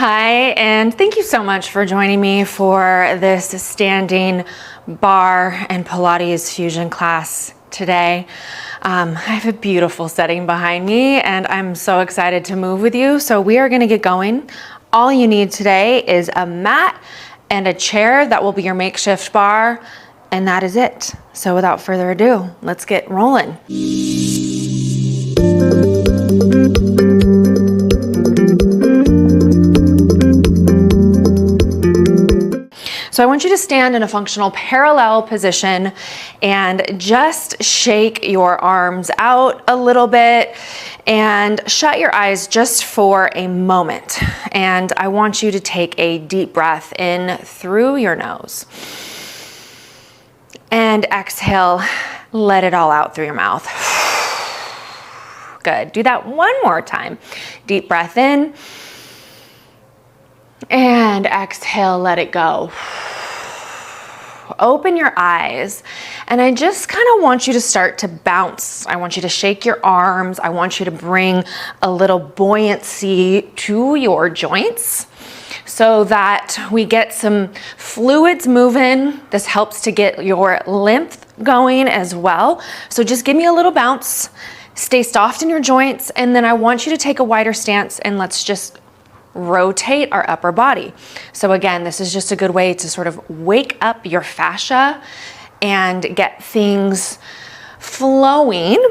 Hi, and thank you so much for joining me for this standing bar and Pilates fusion class today. I have a beautiful setting behind me and I'm so excited to move with you. So we are gonna get going. All you need today is a mat and a chair that will be your makeshift bar, and that is it. So without further ado, let's get rolling. So I want you to stand in a functional parallel position and just shake your arms out a little bit and shut your eyes just for a moment. And I want you to take a deep breath in through your nose. And exhale, let it all out through your mouth. Good. Do that one more time. Deep breath in. And exhale, let it go. Open your eyes, and I just kind of want you to start to bounce. I want you to shake your arms. I want you to bring a little buoyancy to your joints so that we get some fluids moving. This helps to get your lymph going as well. So just give me a little bounce. Stay soft in your joints, and then I want you to take a wider stance, and let's just rotate our upper body. So again, this is just a good way to sort of wake up your fascia and get things flowing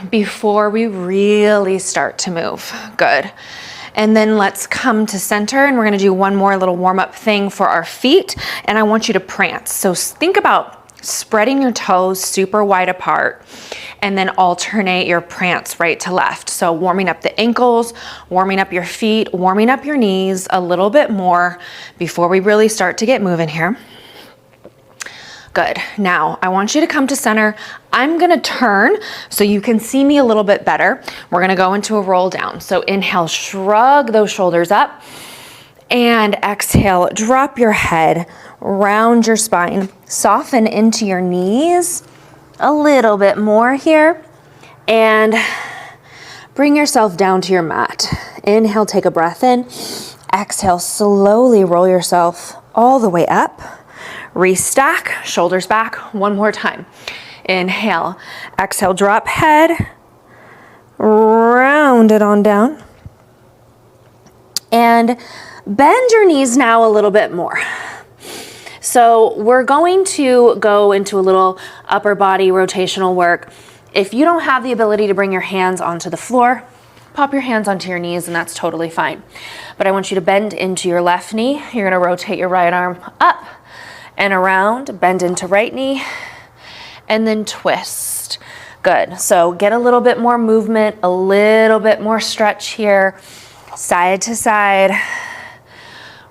before we really start to move. Good. And then let's come to center, and we're gonna do one more little warm-up thing for our feet, and I want you to prance. So think about spreading your toes super wide apart, and then alternate your prance right to left. So warming up the ankles, warming up your feet, warming up your knees a little bit more before we really start to get moving here. Good. Now, I want you to come to center. I'm gonna turn so you can see me a little bit better. We're gonna go into a roll down. So inhale, shrug those shoulders up, and exhale, drop your head, round your spine, soften into your knees a little bit more here, and bring yourself down to your mat. Inhale, take a breath in. Exhale, slowly roll yourself all the way up. Restack, shoulders back, one more time. Inhale, exhale, drop head, round it on down, and bend your knees now a little bit more. So we're going to go into a little upper body rotational work. If you don't have the ability to bring your hands onto the floor, pop your hands onto your knees, and that's totally fine. But I want you to bend into your left knee. You're gonna rotate your right arm up and around, bend into right knee, and then twist. Good. So get a little bit more movement, a little bit more stretch here, side to side.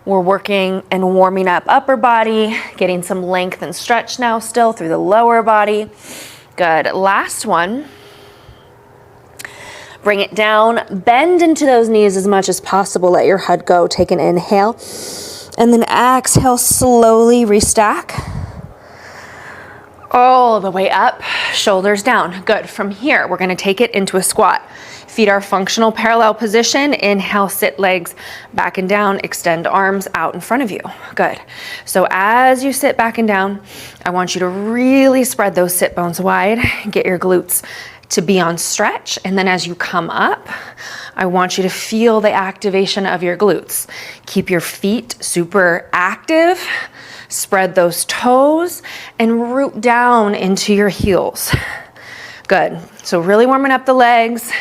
We're working and warming up upper body, getting some length and stretch now still through the lower body. Good. Last one. Bring it down, bend into those knees as much as possible. Let your head go. Take an inhale, and then exhale, slowly restack. All the way up, shoulders down. Good. From here, we're gonna take it into a squat. Feet are functional parallel position. Inhale, sit legs back and down, extend arms out in front of you. Good. So as you sit back and down, I want you to really spread those sit bones wide, get your glutes to be on stretch. And then as you come up, I want you to feel the activation of your glutes. Keep your feet super active, spread those toes, and root down into your heels. Good. So really warming up the legs,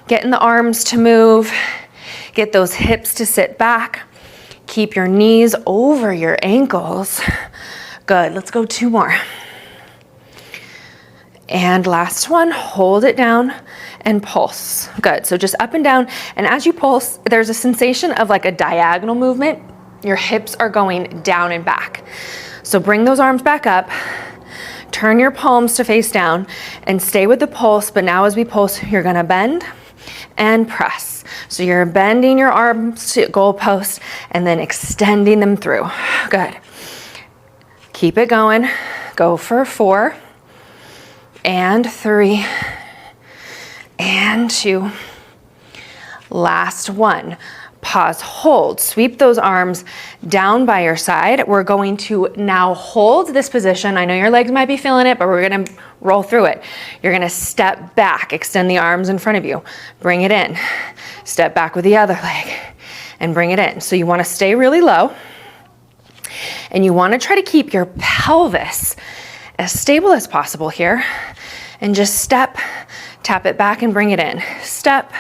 getting the arms to move, get those hips to sit back. Keep your knees over your ankles. Good, let's go two more. And last one, hold it down and pulse. Good, so just up and down. And as you pulse, there's a sensation of like a diagonal movement. Your hips are going down and back. So bring those arms back up. Turn your palms to face down and stay with the pulse. But now as we pulse, you're gonna bend and press. So you're bending your arms to goalpost and then extending them through. Good. Keep it going. Go for 4 and 3 and 2. Last one. pause, hold. Sweep those arms down by your side. We're going to now hold this position. I know your legs might be feeling it, but we're gonna roll through it. You're gonna step back, extend the arms in front of you, bring it in. Step back with the other leg and bring it in. So you wanna stay really low, and you wanna try to keep your pelvis as stable as possible here, and just step, tap it back and bring it in. Step,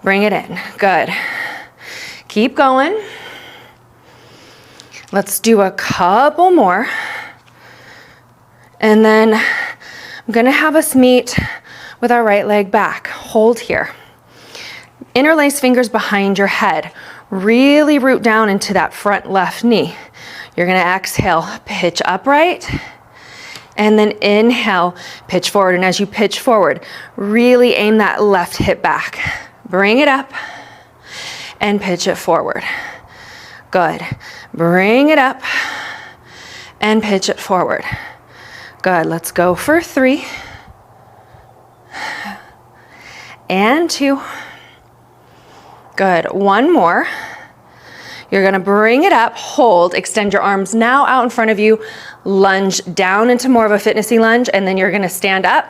bring it in, good. Keep going. Let's do a couple more. And then I'm gonna have us meet with our right leg back. Hold here. Interlace fingers behind your head. Really root down into that front left knee. You're gonna exhale, pitch upright, and then inhale, pitch forward. And as you pitch forward, really aim that left hip back. Bring it up and pitch it forward. Good. Bring it up and pitch it forward. Good. Let's go for 3 and 2. Good. One more. You're gonna bring it up, hold, extend your arms now out in front of you, lunge down into more of a fitnessy lunge, and then you're gonna stand up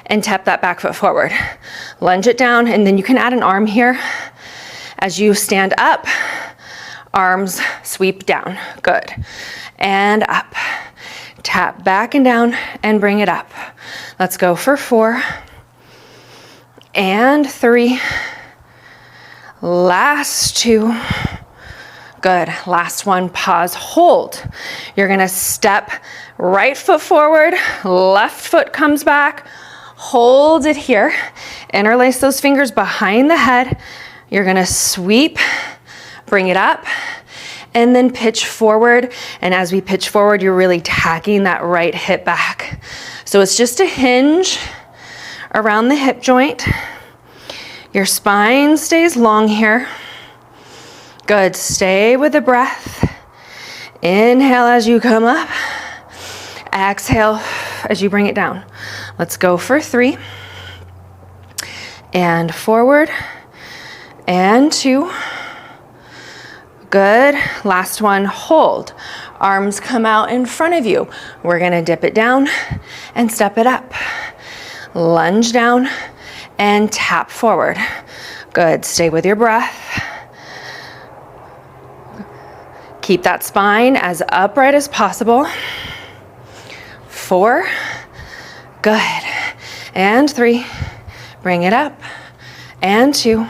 and tap that back foot forward. Lunge it down, and then you can add an arm here. As you stand up, arms sweep down, good. And up, tap back and down and bring it up. Let's go for 4 and 3, last 2, good. Last one, pause, hold. You're gonna step right foot forward, left foot comes back, hold it here. Interlace those fingers behind the head. You're gonna sweep, bring it up, and then pitch forward. And as we pitch forward, you're really tacking that right hip back. So it's just a hinge around the hip joint. Your spine stays long here. Good, stay with the breath. Inhale as you come up. Exhale as you bring it down. Let's go for 3. And forward. And 2. Good. Last one, hold. Arms come out in front of you. We're gonna dip it down and step it up. Lunge down and tap forward. Good. Stay with your breath. Keep that spine as upright as possible. 4. Good. And 3. Bring it up. And 2.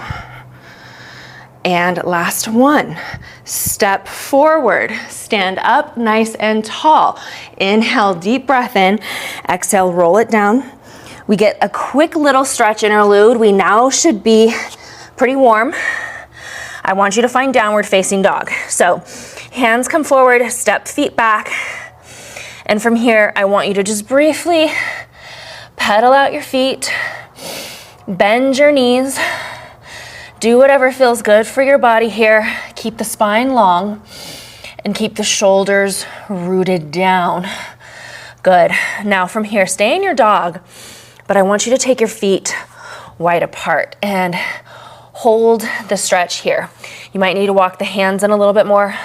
And last one. Step forward. Stand up nice and tall. Inhale, deep breath in. Exhale, roll it down. We get a quick little stretch interlude. We now should be pretty warm. I want you to find downward facing dog. So hands come forward, step feet back. And from here, I want you to just briefly pedal out your feet, bend your knees, do whatever feels good for your body here. Keep the spine long and keep the shoulders rooted down. Good. Now from here, stay in your dog, but I want you to take your feet wide apart and hold the stretch here. You might need to walk the hands in a little bit more,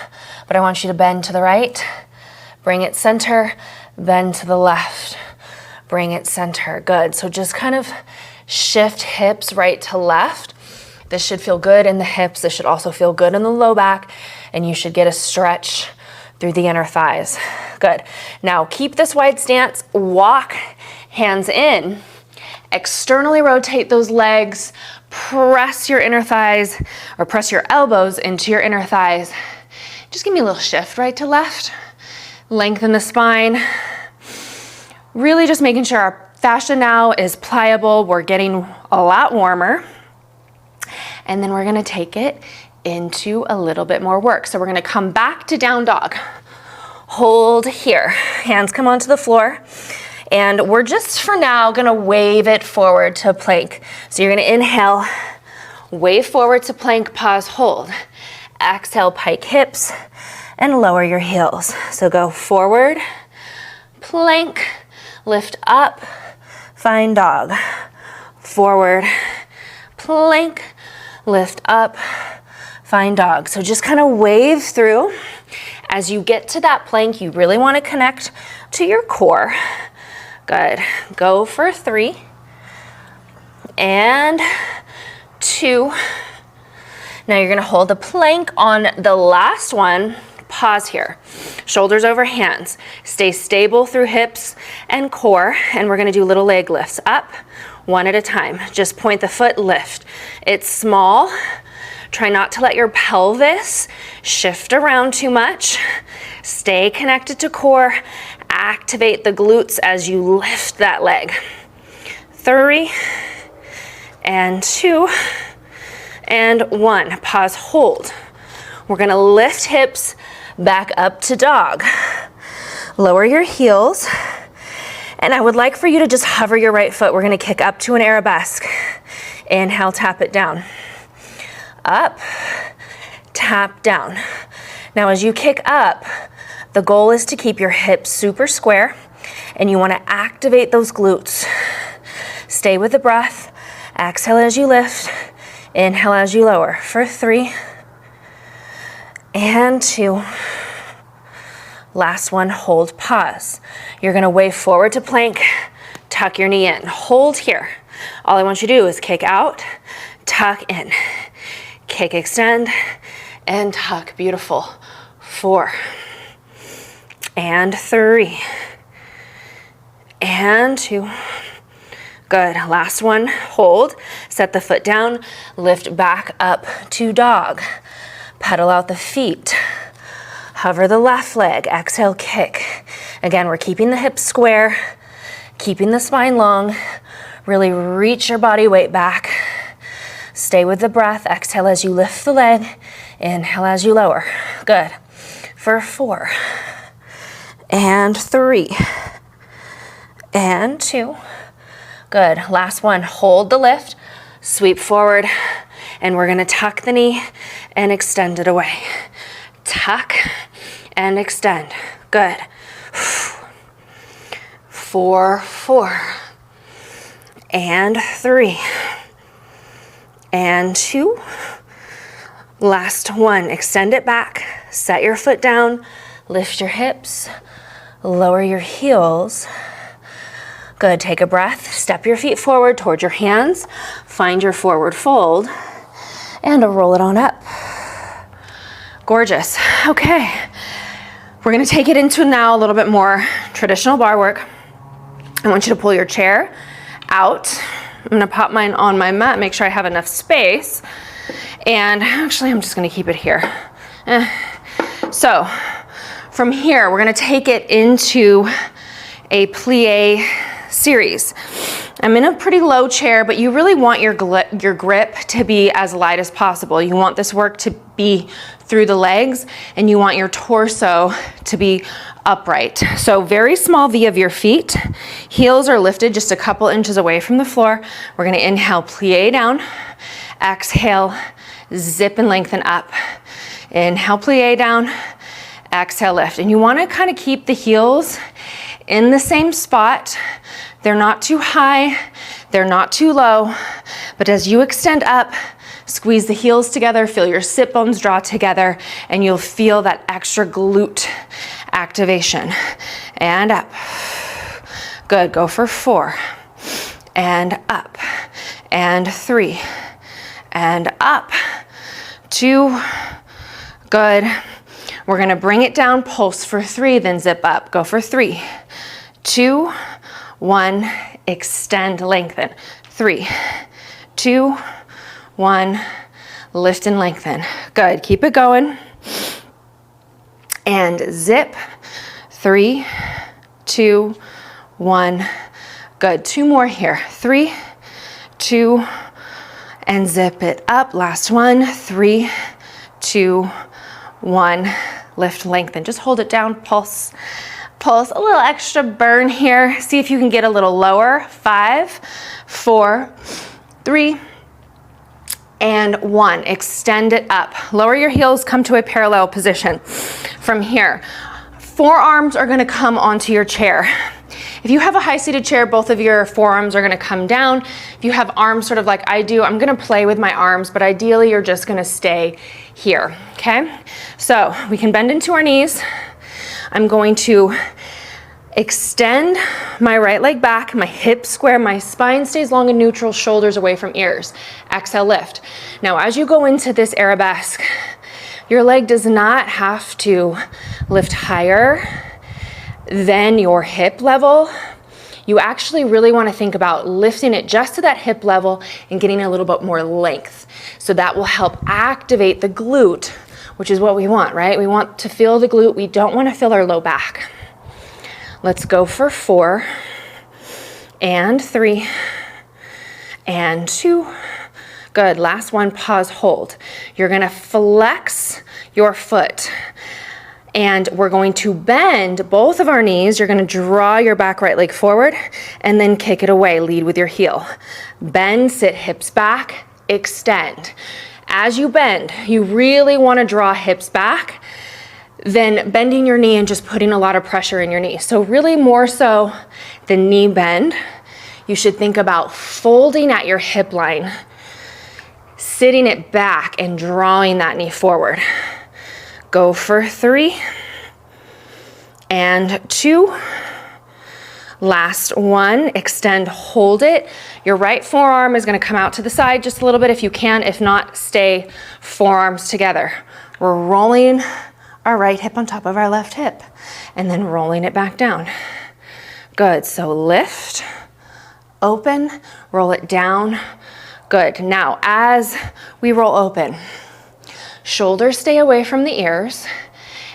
but I want you to bend to the right, bring it center, bend to the left, bring it center. Good. So just kind of shift hips right to left. This should feel good in the hips. This should also feel good in the low back, and you should get a stretch through the inner thighs. Good. Now keep this wide stance, walk hands in, externally rotate those legs, press your inner thighs or press your elbows into your inner thighs. Just give me a little shift right to left. Lengthen the spine. Really just making sure our fascia now is pliable. We're getting a lot warmer. And then we're gonna take it into a little bit more work. So we're gonna come back to down dog. Hold here. Hands come onto the floor. And we're just for now gonna wave it forward to plank. So you're gonna inhale, wave forward to plank, pause, hold. Exhale, pike hips, and lower your heels. So go forward, plank, lift up, find dog. Forward, plank, lift up, find dog. So just kind of wave through. As you get to that plank, you really want to connect to your core. Good. Go for 3 and 2. Now you're going to hold the plank on the last one. Pause here. Shoulders over hands. Stay stable through hips and core, and we're going to do little leg lifts up, one at a time. Just point the foot, lift. It's small. Try not to let your pelvis shift around too much. Stay connected to core. Activate the glutes as you lift that leg. 3 and 2 and 1. Pause, hold. We're gonna lift hips back up to dog. Lower your heels. And I would like for you to just hover your right foot. We're gonna kick up to an arabesque. Inhale, tap it down. Up, tap down. Now as you kick up, the goal is to keep your hips super square, and you want to activate those glutes. Stay with the breath. Exhale as you lift. Inhale as you lower. For 3 and 2. Last one, hold, pause. You're going to wave forward to plank. Tuck your knee in. Hold here. All I want you to do is kick out, tuck in. Kick, extend, and tuck. Beautiful. 4 and 3 and 2. Good. Last one. Hold. Set the foot down. Lift back up to dog. Pedal out the feet. Hover the left leg. Exhale, kick. Again, we're keeping the hips square, keeping the spine long. Really reach your body weight back. Stay with the breath. Exhale as you lift the leg. Inhale as you lower. Good. For 4 and 3 and 2. Good. Last one. Hold the lift. Sweep forward. And we're going to tuck the knee and extend it away. Tuck and extend. Good. 4 and 3 and 2. Last one. Extend it back. Set your foot down. Lift your hips. Lower your heels. Good. Take a breath. Step your feet forward towards your hands. Find your forward fold and roll it on up. Gorgeous. Okay. We're going to take it into now a little bit more traditional bar work. I want you to pull your chair out. I'm going to pop mine on my mat, make sure I have enough space. And actually, I'm just going to keep it here. So from here, we're going to take it into a plie series. I'm in a pretty low chair, but you really want your grip to be as light as possible. You want this work to be through the legs, and you want your torso to be upright. So very small V of your feet. Heels are lifted just a couple inches away from the floor. We're gonna inhale, plie down. Exhale, zip and lengthen up. Inhale, plie down. Exhale, lift. And you wanna kind of keep the heels in the same spot. They're not too high, they're not too low, but as you extend up, squeeze the heels together, feel your sit bones draw together, and you'll feel that extra glute activation. And up. Good, go for 4. And up. And 3. And up. 2. Good. We're gonna bring it down, pulse for 3, then zip up. Go for 3, 2, 1, extend, lengthen. 3, 2, 1, lift and lengthen. Good, keep it going. And zip. 3, 2, 1. Good, 2 more here. 3, 2, and zip it up. Last one. 3, 2, 1. Lift, lengthen. Just hold it down, pulse. Pulse, a little extra burn here. See if you can get a little lower. 5, 4, 3, and 1. Extend it up. Lower your heels, come to a parallel position. From here, forearms are gonna come onto your chair. If you have a high-seated chair, both of your forearms are gonna come down. If you have arms sort of like I do, I'm gonna play with my arms, but ideally you're just gonna stay here, okay? So we can bend into our knees. I'm going to extend my right leg back, my hips square, my spine stays long and neutral, shoulders away from ears. Exhale, lift. Now, as you go into this arabesque, your leg does not have to lift higher than your hip level. You actually really want to think about lifting it just to that hip level and getting a little bit more length. So that will help activate the glute, which is what we want, right? We want to feel the glute. We don't want to feel our low back. Let's go for 4 and 3 and 2. Good, last one, pause, hold. You're gonna flex your foot and we're going to bend both of our knees. You're gonna draw your back right leg forward and then kick it away, lead with your heel. Bend, sit, hips back, extend. As you bend, you really wanna draw hips back, then bending your knee and just putting a lot of pressure in your knee. So really more so the knee bend, you should think about folding at your hip line, sitting it back and drawing that knee forward. Go for 3 and 2. Last one, extend, hold it. Your right forearm is gonna come out to the side just a little bit if you can. If not, stay forearms together. We're rolling our right hip on top of our left hip and then rolling it back down. Good, so lift, open, roll it down. Good, now as we roll open, shoulders stay away from the ears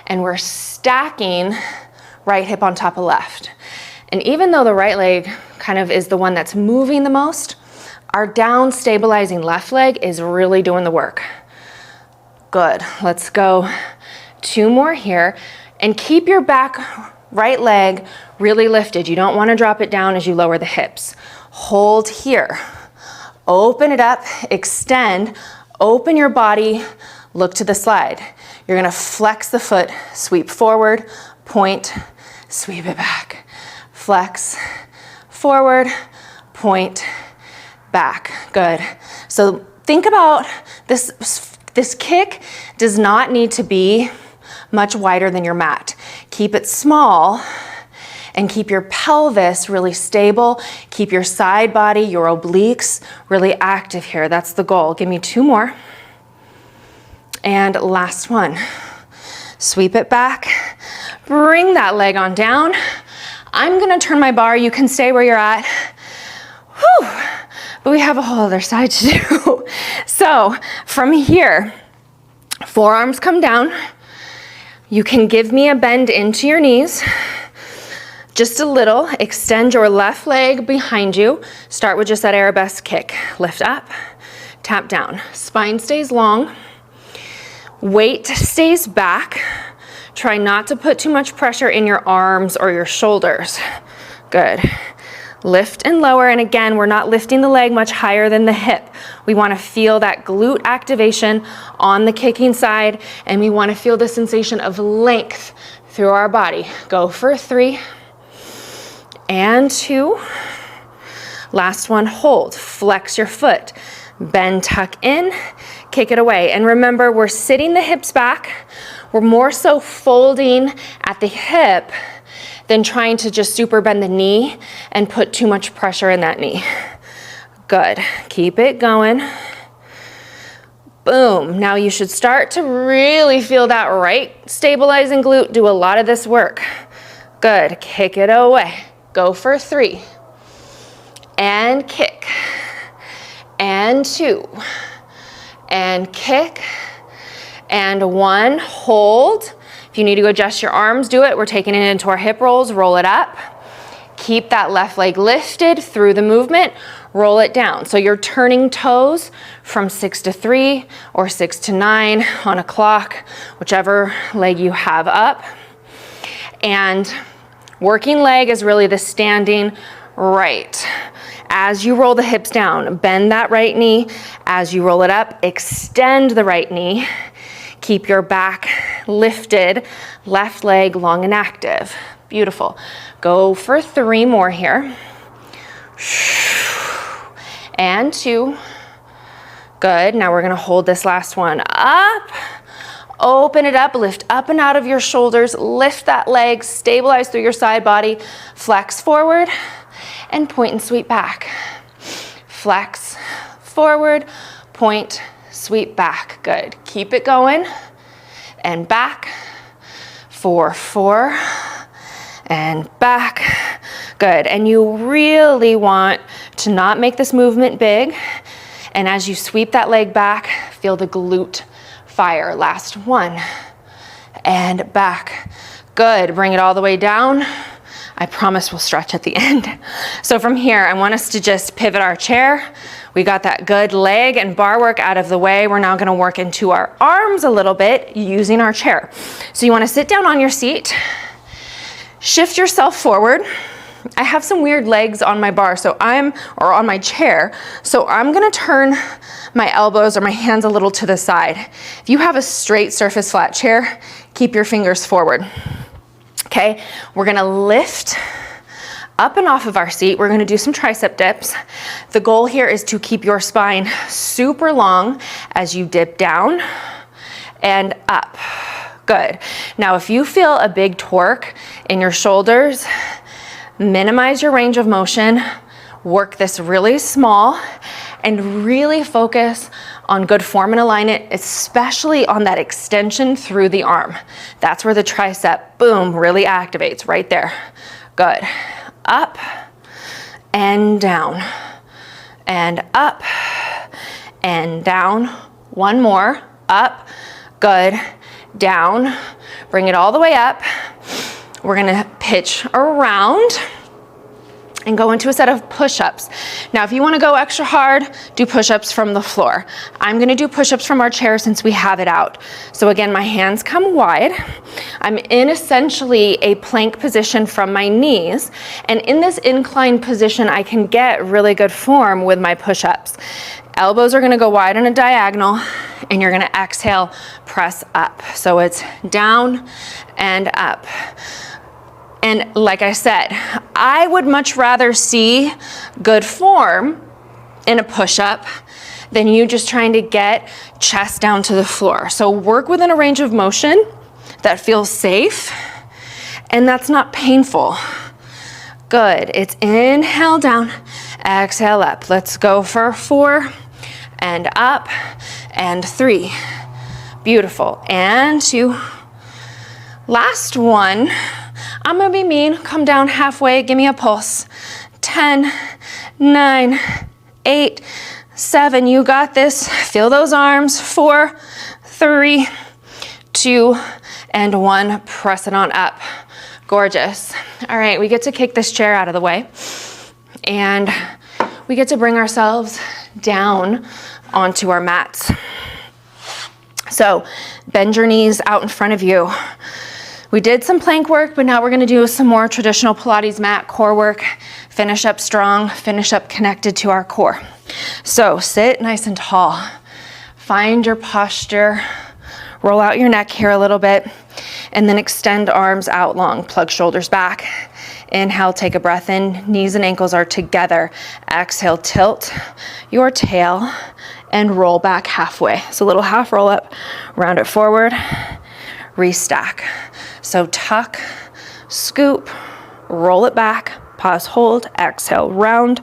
and we're stacking right hip on top of left. And even though the right leg kind of is the one that's moving the most, our down stabilizing left leg is really doing the work. Good, let's go 2 more here and keep your back right leg really lifted. You don't want to drop it down as you lower the hips. Hold here, open it up, extend, open your body, look to the slide. You're gonna flex the foot, sweep forward, point, sweep it back. Flex, forward, point, back. Good. So think about this kick does not need to be much wider than your mat. Keep it small and keep your pelvis really stable. Keep your side body, your obliques really active here. That's the goal. Give me 2 more. And last one. Sweep it back. Bring that leg on down. I'm gonna turn my bar. You can stay where you're at. Whew. But we have a whole other side to do. So from here, forearms come down. You can give me a bend into your knees. Just a little. Extend your left leg behind you. Start with just that arabesque kick. Lift up, tap down. Spine stays long. Weight stays back. Try not to put too much pressure in your arms or your shoulders. Good. Lift and lower, and again, we're not lifting the leg much higher than the hip. We want to feel that glute activation on the kicking side, and we want to feel the sensation of length through our body. Go for 3 and 2. Last one, hold. Flex your foot. Bend, tuck in, kick it away. And remember, we're sitting the hips back. We're more so folding at the hip than trying to just super bend the knee and put too much pressure in that knee. Good, keep it going. Boom, now you should start to really feel that right stabilizing glute do a lot of this work. Good, kick it away. Go for 3 and kick and 2 and kick and 1, hold. If you need to adjust your arms, do it. We're taking it into our hip rolls, roll it up. Keep that left leg lifted through the movement, roll it down. So you're turning toes from 6 to 3 or 6 to 9 on a clock, whichever leg you have up. And working leg is really the standing right. As you roll the hips down, bend that right knee. As you roll it up, extend the right knee. Keep your back lifted, left leg long and active. Beautiful. Go for 3 more here. And 2. Good, now we're gonna hold this last one up. Open it up, lift up and out of your shoulders, lift that leg, stabilize through your side body, flex forward, and point and sweep back. Flex forward, point, sweep back. Good, keep it going. And back, 4, 4, and back. Good, and you really want to not make this movement big. And as you sweep that leg back, feel the glute fire. Last one, and back. Good, bring it all the way down. I promise we'll stretch at the end. So from here, I want us to just pivot our chair. We got that good leg and bar work out of the way. We're now gonna work into our arms a little bit using our chair. So you wanna sit down on your seat, shift yourself forward. I have some weird legs on my bar, or on my chair, so I'm gonna turn my elbows or my hands a little to the side. If you have a straight surface flat chair, keep your fingers forward. Okay, we're gonna lift up and off of our seat. We're gonna do some tricep dips. The goal here is to keep your spine super long as you dip down and up. Good. Now, if you feel a big torque in your shoulders, minimize your range of motion, work this really small, and really focus on good form and alignment, especially on that extension through the arm. That's where the tricep, boom, really activates right there. Good. Up and down, and up and down. One more, up, good, down, bring it all the way up. We're gonna pitch around and go into a set of push-ups. Now, if you wanna go extra hard, do push-ups from the floor. I'm gonna do push-ups from our chair since we have it out. So again, my hands come wide. I'm in essentially a plank position from my knees. And in this inclined position, I can get really good form with my push-ups. Elbows are gonna go wide on a diagonal, and you're gonna exhale, press up. So it's down and up. And like I said, I would much rather see good form in a push-up than you just trying to get chest down to the floor. So work within a range of motion that feels safe and that's not painful. Good, it's inhale down, exhale up. Let's go for 4 and up and 3. Beautiful, and 2. Last one. I'm gonna be mean, come down halfway, give me a pulse. 10, 9, 8, 7, you got this. Feel those arms. 4, 3, 2, and 1. Press it on up. Gorgeous. All right, we get to kick this chair out of the way, and we get to bring ourselves down onto our mats. So bend your knees out in front of you. We did some plank work, but now we're gonna do some more traditional Pilates mat core work. Finish up strong, finish up connected to our core. So sit nice and tall. Find your posture. Roll out your neck here a little bit, and then extend arms out long. Plug shoulders back. Inhale, take a breath in. Knees and ankles are together. Exhale, tilt your tail and roll back halfway. So a little half roll up, round it forward, restack. So tuck, scoop, roll it back, pause, hold, exhale, round,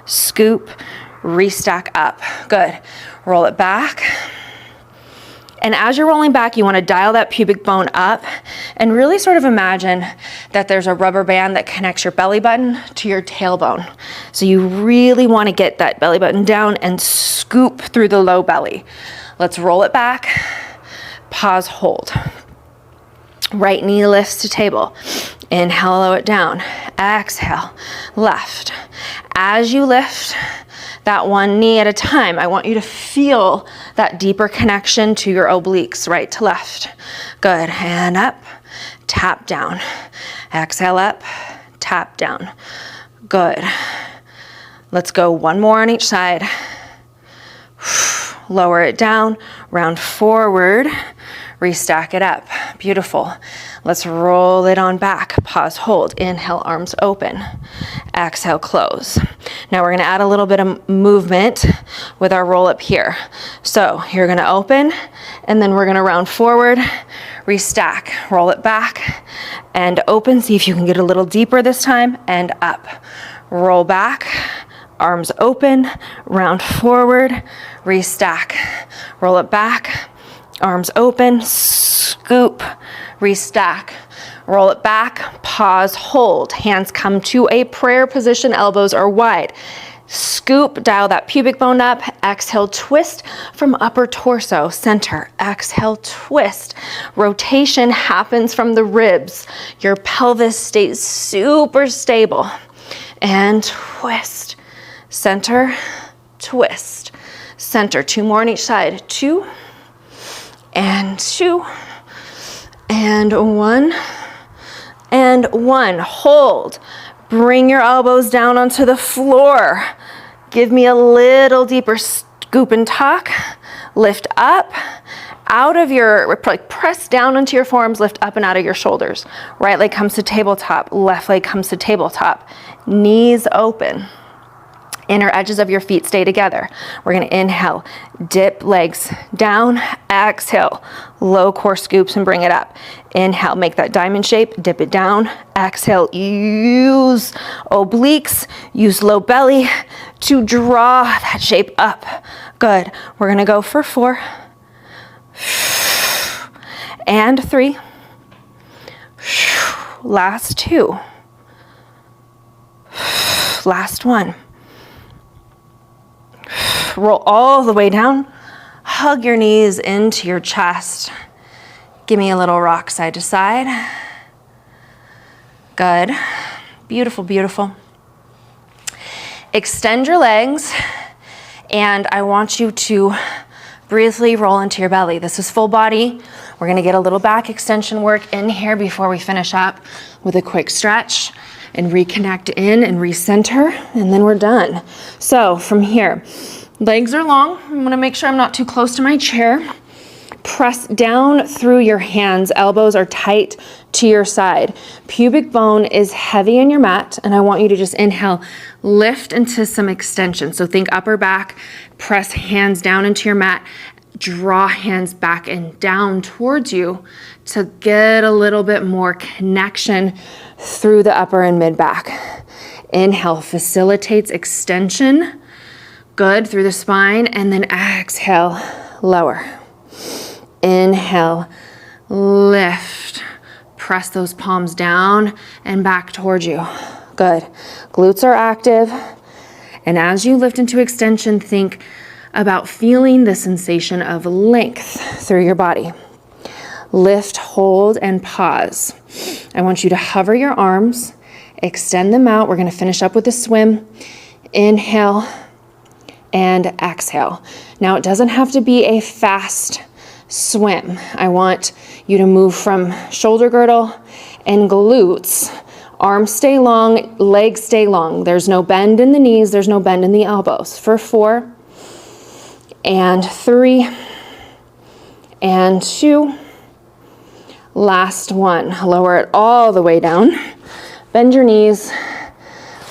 scoop, restack up. Good. Roll it back. And as you're rolling back, you want to dial that pubic bone up and really sort of imagine that there's a rubber band that connects your belly button to your tailbone. So you really want to get that belly button down and scoop through the low belly. Let's roll it back, pause, hold. Right knee lifts to table. Inhale, lower it down. Exhale, left. As you lift that one knee at a time, I want you to feel that deeper connection to your obliques, right to left. Good, hand up, tap down. Exhale up, tap down. Good. Let's go one more on each side. Lower it down, round forward, restack it up. Beautiful. Let's roll it on back. Pause, hold. Inhale, arms open. Exhale, close. Now we're gonna add a little bit of movement with our roll up here. So you're gonna open, and then we're gonna round forward, restack, roll it back, and open. See if you can get a little deeper this time, and up. Roll back, arms open, round forward, restack, roll it back, arms open, scoop, restack, roll it back, pause, hold. Hands come to a prayer position, elbows are wide. Scoop, dial that pubic bone up. Exhale, twist from upper torso, center. Exhale, twist. Rotation happens from the ribs. Your pelvis stays super stable. And twist. Center, twist. Center, 2 more on each side. 2, and 2, and 1, and 1. Hold. Bring your elbows down onto the floor. Give me a little deeper scoop and tuck. Lift up, out of your, press down into your forearms, lift up and out of your shoulders. Right leg comes to tabletop, left leg comes to tabletop. Knees open. Inner edges of your feet stay together. We're gonna inhale, dip legs down, exhale, low core scoops and bring it up. Inhale, make that diamond shape, dip it down, exhale, use obliques, use low belly to draw that shape up. Good, we're gonna go for 4, and 3, last 2, last 1. Roll all the way down. Hug your knees into your chest. Give me a little rock side to side. Good. Beautiful, beautiful. Extend your legs, and I want you to briefly roll into your belly. This is full body. We're gonna get a little back extension work in here before we finish up with a quick stretch and reconnect in and recenter, and then we're done. So from here, legs are long. I'm gonna make sure I'm not too close to my chair. Press down through your hands. Elbows are tight to your side. Pubic bone is heavy in your mat, and I want you to just inhale, lift into some extension. So think upper back, press hands down into your mat, draw hands back and down towards you to get a little bit more connection through the upper and mid back. Inhale, facilitates extension. Good, through the spine, and then exhale, lower. Inhale, lift. Press those palms down and back towards you. Good. Glutes are active. And as you lift into extension, think about feeling the sensation of length through your body. Lift, hold, and pause. I want you to hover your arms, extend them out. We're gonna finish up with a swim. Inhale and exhale. Now it doesn't have to be a fast swim. I want you to move from shoulder girdle and glutes. Arms stay long, legs stay long. There's no bend in the knees, there's no bend in the elbows. For 4, and 3, and 2. Last 1. Lower it all the way down. Bend your knees.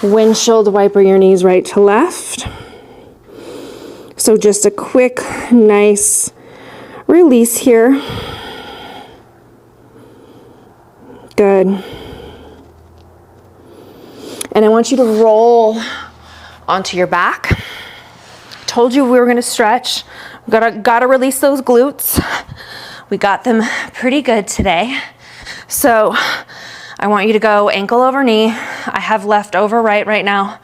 Windshield wiper your knees right to left. So just a quick, nice release here. Good. And I want you to roll onto your back. Told you we were gonna stretch. Gotta release those glutes. We got them pretty good today. So I want you to go ankle over knee. I have left over right now.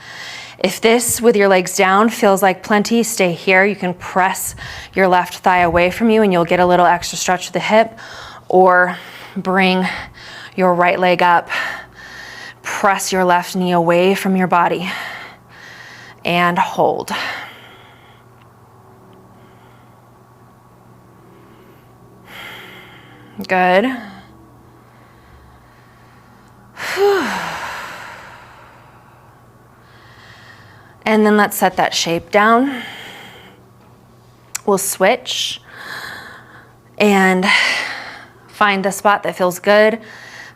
If this, with your legs down, feels like plenty, stay here. You can press your left thigh away from you and you'll get a little extra stretch to the hip, or bring your right leg up. Press your left knee away from your body and hold. Good. And then let's set that shape down. We'll switch and Find the spot that feels good.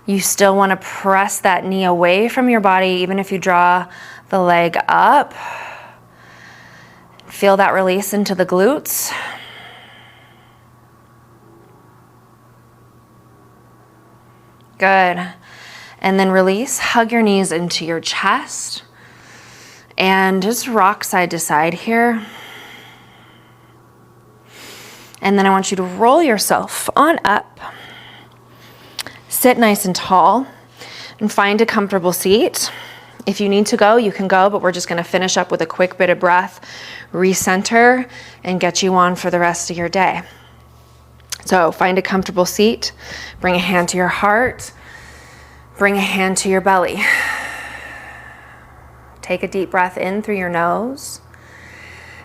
You still want to press that knee away from your body, even if you draw the leg up. Feel that release into the glutes. Good. And then release, hug your knees into your chest and just rock side to side here. And then I want you to roll yourself on up. Sit nice and tall and find a comfortable seat. If you need to go, you can go, but we're just gonna finish up with a quick bit of breath, recenter, and get you on for the rest of your day. So find a comfortable seat, bring a hand to your heart, bring a hand to your belly. Take a deep breath in through your nose,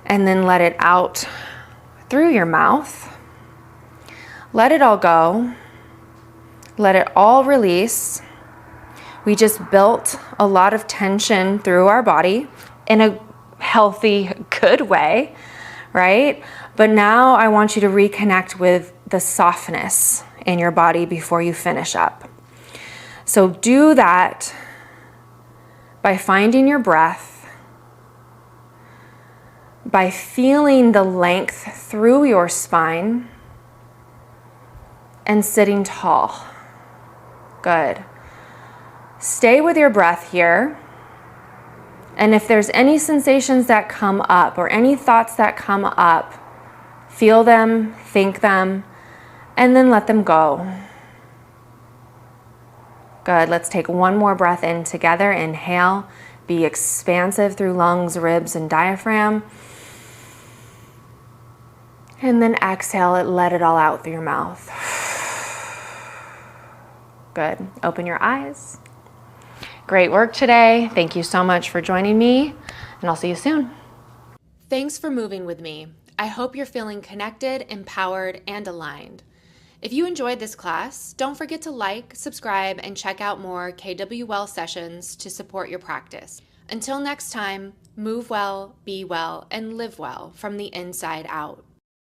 and then let it out through your mouth. Let it all go. Let it all release. We just built a lot of tension through our body in a healthy, good way, right? But now I want you to reconnect with the softness in your body before you finish up. So do that by finding your breath, by feeling the length through your spine, and sitting tall. Good. Stay with your breath here. And if there's any sensations that come up or any thoughts that come up, feel them, think them, and then let them go. Good. Let's take one more breath in together. Inhale. Be expansive through lungs, ribs, and diaphragm. And then exhale it, let it all out through your mouth. Good. Open your eyes. Great work today. Thank you so much for joining me, and I'll see you soon. Thanks for moving with me. I hope you're feeling connected, empowered, and aligned. If you enjoyed this class, don't forget to like, subscribe, and check out more KWL sessions to support your practice. Until next time, move well, be well, and live well from the inside out.